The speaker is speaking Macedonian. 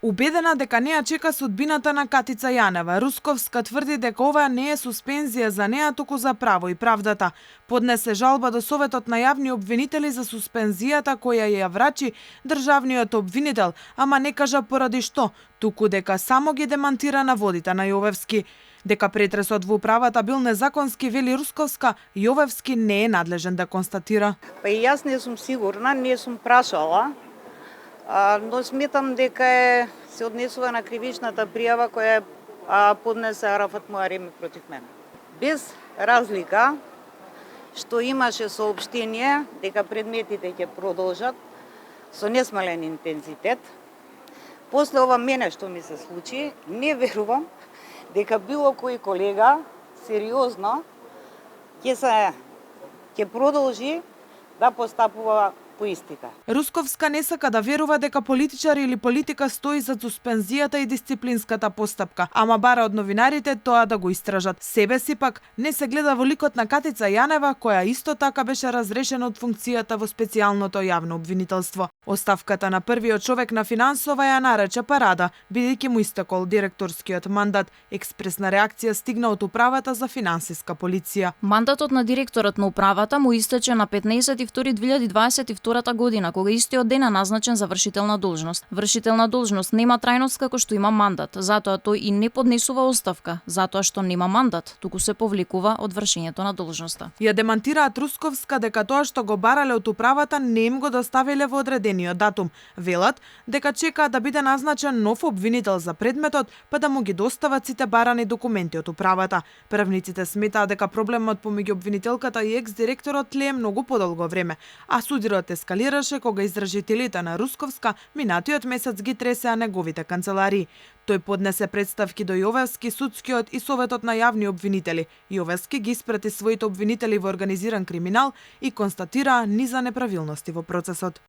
Убедена дека неа чека судбината на Катица Јанева, Русковска тврди дека ова не е суспензија за неа, туку за право и правдата. Поднесе жалба до Советот на јавни обвинители за суспензијата која ја врачи државниот обвинител, ама не кажа поради што, туку дека само ги демантира наводите на Јовевски. Дека претресот во управата бил незаконски, вели Русковска, Јовевски не е надлежен да констатира. Па и јас не сум сигурна, не сум прашала, но сметам дека се однесува на кривичната пријава која поднесе Арафат Муареми против мене. Без разлика што имаше соопштение дека предметите ќе продолжат со несмален интензитет. После ова мене што ми се случи, не верувам дека било кој колега сериозно ќе продолжи да постапува по истите. Русковска не сака да верува дека политичар или политика стои за суспензијата и дисциплинската постапка, ама бара од новинарите тоа да го истражат. Себе си пак не се гледа во ликот на Катица Јанева, која исто така беше разрешена од функцијата во специјалното јавно обвинителство. Оставката на првиот човек на финансова ја нарече парада, бидејќи му истекол директорскиот мандат. Експресна реакција стигна од управата за финансиска полиција. Мандатот на директорот на управата му истече на 15.2.2022 година, кога истиот ден е назначен за вршител на должност. Вршител на должност нема трајност како што има мандат, затоа тој и не поднесува оставка, затоа што нема мандат, туку се повлекува од вршењето на должноста. Ја демантираат Русковска дека тоа што го барале од управата не им го доставиле во одредениот датум. Велат дека чекаат да биде назначен нов обвинител за предметот, па да му ги достават сите барани документи од управата. Правниците сметаат дека проблемот помеѓу обвинителката и екс-директорот тлее многу подолго време, а судирот ескалираше кога издржителите на Русковска минатиот месец ги тресеа неговите канцеларии. Тој поднесе представки до Јовевски, судскиот и Советот на јавни обвинители. Јовевски ги испрати своите обвинители во организиран криминал и констатира низа неправилности во процесот.